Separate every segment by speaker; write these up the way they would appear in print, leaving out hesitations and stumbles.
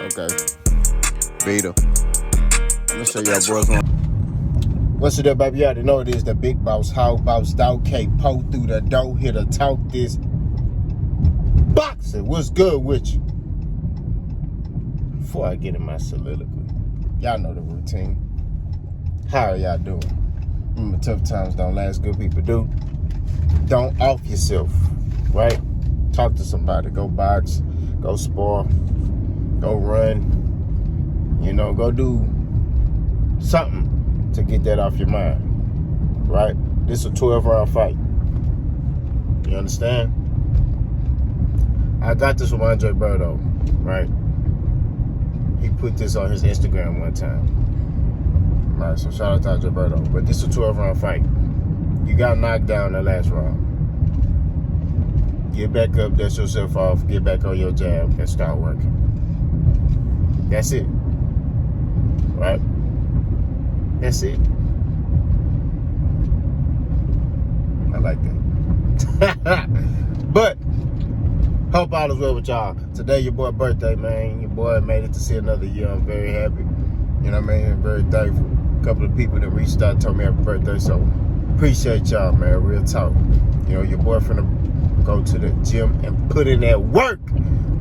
Speaker 1: Okay. Vita. I'm gonna show y'all boys one. What's it up, baby? You already know it is the big boss, how boss dog K-Po through the door here to talk this boxing. What's good with you? Before I get in my soliloquy, y'all know the routine. How are y'all doing? Remember, tough times don't last, good people do. Don't off yourself, right? Talk to somebody, go box, go spar, go run, go do something to get that off your mind, right? This is a 12-round fight. You understand? I got this from Andre Berto, right? He put this on his Instagram one time. Right, so shout out to Andre Berto. But this is a 12-round fight. You got knocked down the last round. Get back up, dust yourself off, get back on your jab, and start working. That's it. Right? That's it. I like that. But, hope all is well with y'all. Today, your boy's birthday, man. Your boy made it to see another year. I'm very happy. You know what I mean? I'm very thankful. A couple of people that reached out and told me happy birthday, so appreciate y'all, man. Real talk. Your boy finna go to the gym and put in that work.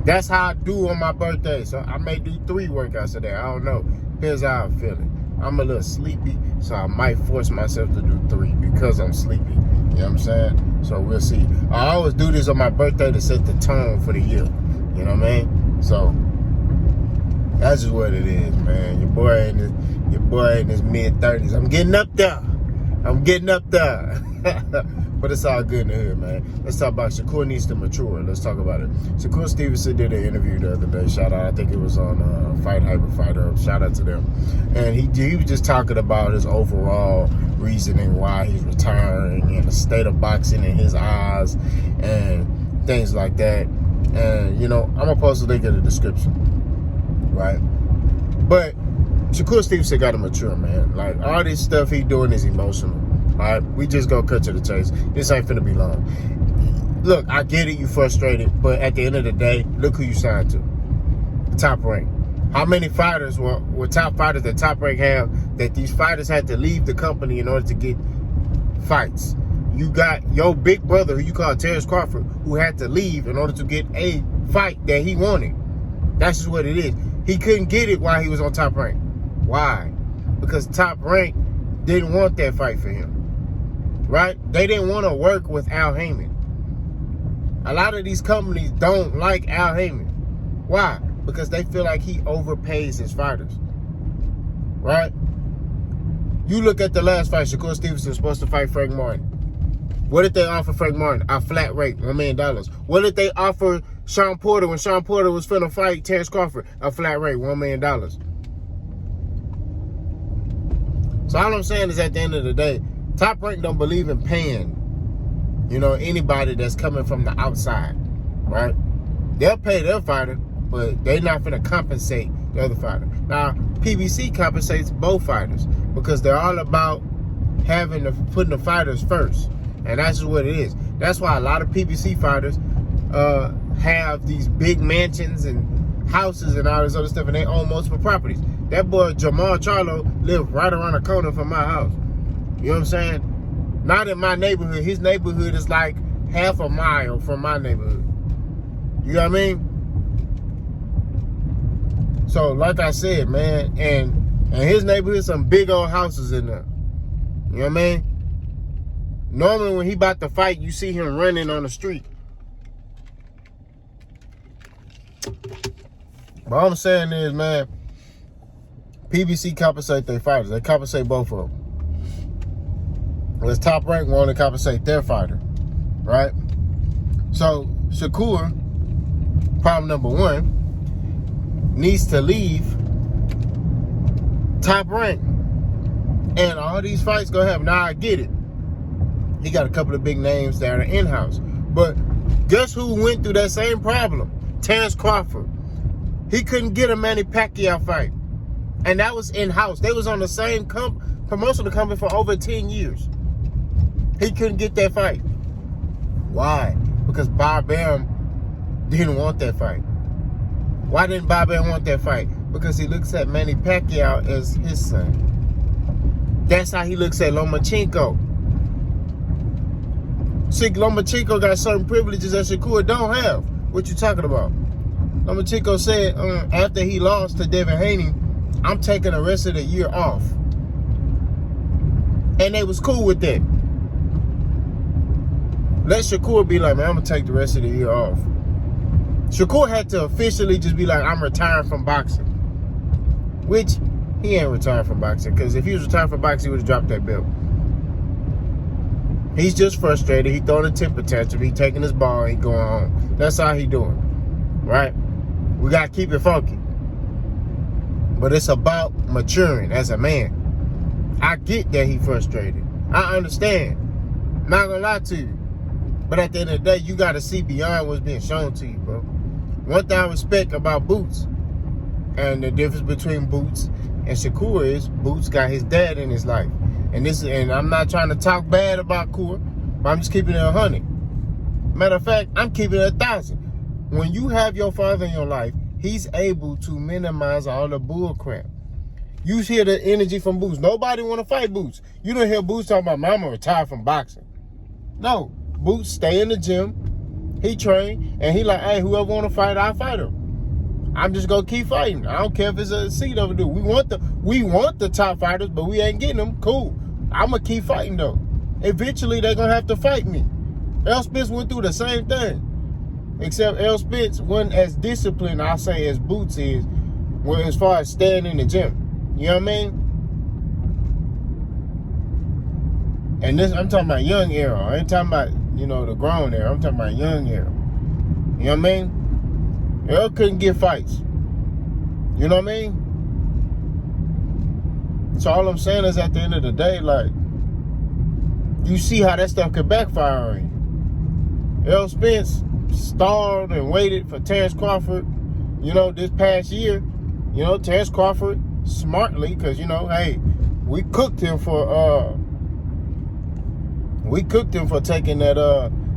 Speaker 1: That's how I do on my birthday. So I may do 3 workouts today. I don't know. Depends how I'm feeling. I'm a little sleepy, so I might force myself to do 3 because I'm sleepy. You know what I'm saying? So we'll see. I always do this on my birthday to set the tone for the year. You know what I mean? So that's just what it is, man. Your boy in his mid-30s. I'm getting up there. But it's all good in the hood, man. Let's talk about Shakur needs to mature. Let's talk about it. Shakur Stevenson did an interview the other day. Shout out, I think it was on Fight Hyper Fighter. Shout out to them. And he was just talking about his overall reasoning why he's retiring and the state of boxing in his eyes and things like that. And, I'm going to post a link in the description. Right? But Shakur Stevenson got to mature, man. Like, all this stuff he doing is emotional. All right? We just gonna cut to the chase. This ain't finna be long. Look, I get it, you frustrated, but at the end of the day, look who you signed to. Top Rank. How many fighters were top fighters that Top Rank have that these fighters had to leave the company in order to get fights? You got your big brother, who you call Terrence Crawford, who had to leave in order to get a fight that he wanted. That's just what it is. He couldn't get it while he was on Top Rank. Why? Because Top Rank didn't want that fight for him. Right? They didn't want to work with Al Heyman. A lot of these companies don't like Al Heyman. Why? Because they feel like he overpays his fighters. Right? You look at the last fight, Shakur Stevenson was supposed to fight Frank Martin. What did they offer Frank Martin? A flat rate, $1 million. What did they offer Sean Porter when Sean Porter was finna fight Terrence Crawford? A flat rate, $1 million. So all I'm saying is, at the end of the day, Top Rank don't believe in paying, anybody that's coming from the outside, right? They'll pay their fighter, but they're not finna compensate the other fighter. Now, PBC compensates both fighters because they're all about putting the fighters first. And that's just what it is. That's why a lot of PBC fighters have these big mansions and houses and all this other stuff, and they own multiple properties. That boy Jamal Charlo lived right around the corner from my house. You know what I'm saying? Not in my neighborhood. His neighborhood is like half a mile from my neighborhood. You know what I mean? So, like I said, man, and his neighborhood, some big old houses in there. You know what I mean? Normally, when he about to fight, you see him running on the street. But all I'm saying is, man, PBC compensate their fighters. They compensate both of them. Whereas Top Rank want to compensate their fighter, right? So Shakur, problem number 1, needs to leave Top Rank, and all these fights gonna happen. Now I get it. He got a couple of big names that are in-house, but guess who went through that same problem? Terrence Crawford. He couldn't get a Manny Pacquiao fight, and that was in-house. They was on the same promotional company for over 10 years. He couldn't get that fight. Why? Because Bob Bam didn't want that fight. Why didn't Bobby want that fight? Because he looks at Manny Pacquiao as his son. That's how he looks at Lomachenko. See, Lomachenko got certain privileges that Shakur don't have. What you talking about? Lomachenko said after he lost to Devin Haney, I'm taking the rest of the year off. And they was cool with that. Let Shakur be like, man, I'm going to take the rest of the year off. Shakur had to officially just be like, I'm retiring from boxing. Which, he ain't retiring from boxing. Because if he was retiring from boxing, he would have dropped that belt. He's just frustrated. He throwing a temper tantrum. He taking his ball and he going home. That's how he doing. Right? We got to keep it funky. But it's about maturing as a man. I get that he frustrated. I understand. Not going to lie to you. But at the end of the day, you got to see beyond what's being shown to you, bro. One thing I respect about Boots, and the difference between Boots and Shakur is, Boots got his dad in his life. And I'm not trying to talk bad about Shakur, but I'm just keeping it 100. Matter of fact, I'm keeping it 1,000. When you have your father in your life, he's able to minimize all the bull crap. You hear the energy from Boots. Nobody want to fight Boots. You don't hear Boots talking about, mama retired from boxing. No. Boots stay in the gym. He train. And he like, hey, whoever want to fight, I'll fight him. I'm just going to keep fighting. I don't care if it's a seat over there. We want the top fighters, but we ain't getting them. Cool. I'm going to keep fighting, though. Eventually, they're going to have to fight me. Errol Spence went through the same thing. Except Errol Spence wasn't as disciplined, I'll say, as Boots is as far as staying in the gym. You know what I mean? And this, I'm talking about young era. I ain't talking about, the grown era. I'm talking about young era. You know what I mean? Errol couldn't get fights. You know what I mean? So all I'm saying is at the end of the day, like, you see how that stuff could backfire on you. Errol Spence stalled and waited for Terrence Crawford, this past year. Terrence Crawford smartly, because, hey, we cooked him for taking that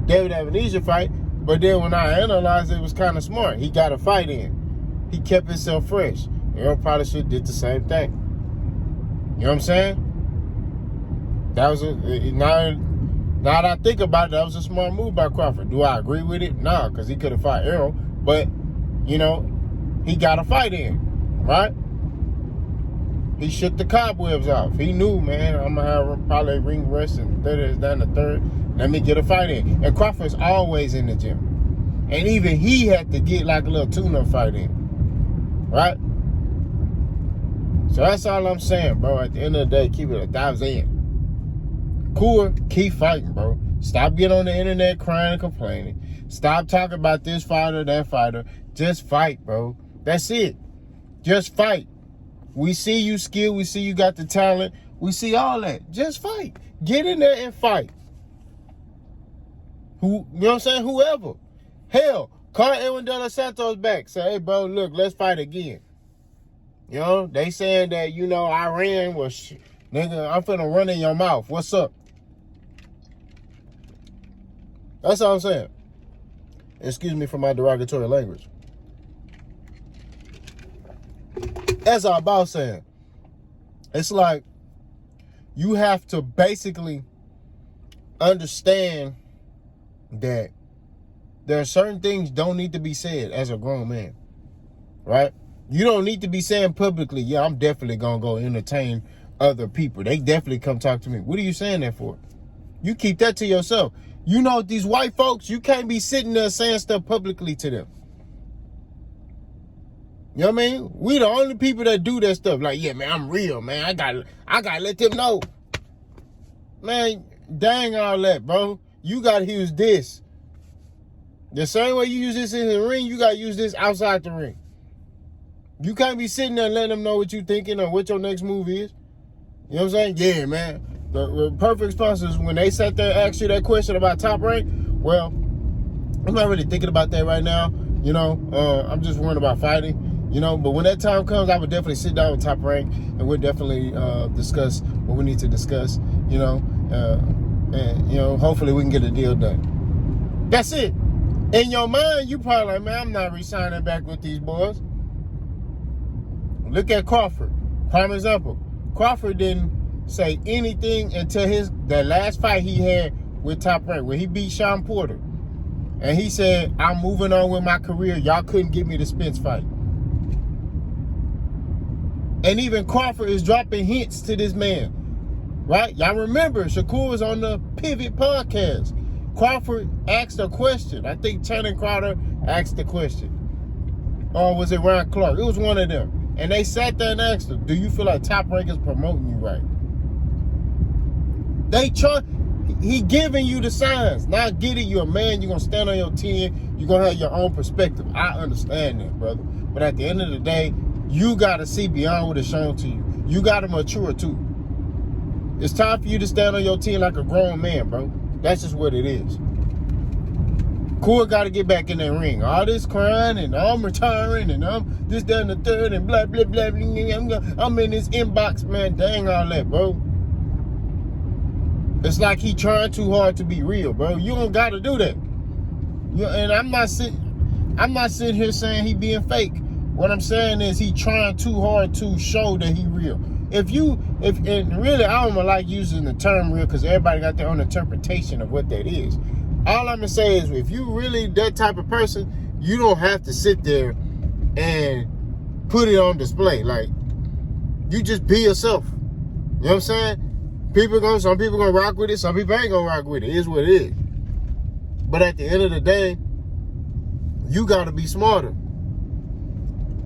Speaker 1: David Avenesian fight. But then when I analyzed it, it was kind of smart. He got a fight in. He kept himself fresh. Errol probably should have did the same thing. You know what I'm saying? That was now that I think about it, that was a smart move by Crawford. Do I agree with it? Nah, because he could have fought Errol. But, he got a fight in. Right? He shook the cobwebs off. He knew, man, I'm going to have probably ring rest and 30 is down to third. Let me get a fight in. And Crawford's always in the gym. And even he had to get like a little tune-up fight in. Right? So that's all I'm saying, bro. At the end of the day, keep it 1,000. Cool, keep fighting, bro. Stop getting on the internet crying and complaining. Stop talking about this fighter, that fighter. Just fight, bro. That's it. Just fight. We see you skilled. We see you got the talent. We see all that. Just fight. Get in there and fight. You know what I'm saying? Whoever. Hell, call Edwin De Los Santos back. Say, hey, bro, look, let's fight again. They saying that, Iran was, nigga, I'm finna run in your mouth. What's up? That's all I'm saying. Excuse me for my derogatory language. That's all about saying. It's like you have to basically understand that there are certain things don't need to be said as a grown man, right? You don't need to be saying publicly, yeah, I'm definitely going to go entertain other people. They definitely come talk to me. What are you saying that for? You keep that to yourself. These white folks, you can't be sitting there saying stuff publicly to them. You know what I mean? We the only people that do that stuff. Like, yeah, man, I'm real, man. I gotta let them know. Man, dang all that, bro. You gotta use this. The same way you use this in the ring, you gotta use this outside the ring. You can't be sitting there and letting them know what you thinking or what your next move is. You know what I'm saying? Yeah, man. The perfect response is when they sat there and asked you that question about Top Rank. Well, I'm not really thinking about that right now. I'm just worried about fighting. But when that time comes, I would definitely sit down with Top Rank and we'll definitely discuss what we need to discuss, and hopefully we can get a deal done. That's it. In your mind, you probably like, man, I'm not re-signing back with these boys. Look at Crawford. Prime example. Crawford didn't say anything until the last fight he had with Top Rank, where he beat Sean Porter. And he said, I'm moving on with my career. Y'all couldn't give me the Spence fight. And even Crawford is dropping hints to this man. Right? Y'all remember, Shakur was on the Pivot podcast. Crawford asked a question. I think Channing Crowder asked the question. Or was it Ryan Clark? It was one of them. And they sat there and asked him, do you feel like Top Rank is promoting you right? He giving you the signs. Now get it, you're a man, you're going to stand on your 10, you're going to have your own perspective. I understand that, brother. But at the end of the day, you got to see beyond what is shown to you. You got to mature too. It's time for you to stand on your 10 like a grown man, bro. That's just what it is. Cool got to get back in that ring. All this crying and I'm retiring and I'm this, that, and the third and blah, blah, blah, blah. I'm in this inbox, man. Dang all that, bro. It's like he trying too hard to be real, bro. You don't got to do that. And I'm not sitting here saying he being fake. What I'm saying is he trying too hard to show that he real. And really, I don't like using the term real because everybody got their own interpretation of what that is. All I'm gonna say is, if you really that type of person, you don't have to sit there and put it on display. Like, you just be yourself. You know what I'm saying? Some people gonna rock with it, some people ain't gonna rock with it. It is what it is. But at the end of the day, you gotta be smarter.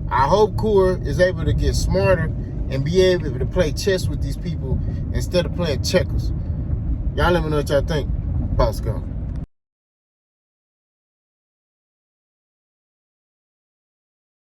Speaker 1: I hope Coor is able to get smarter and be able to play chess with these people instead of playing checkers. Y'all let me know what y'all think. Boss go.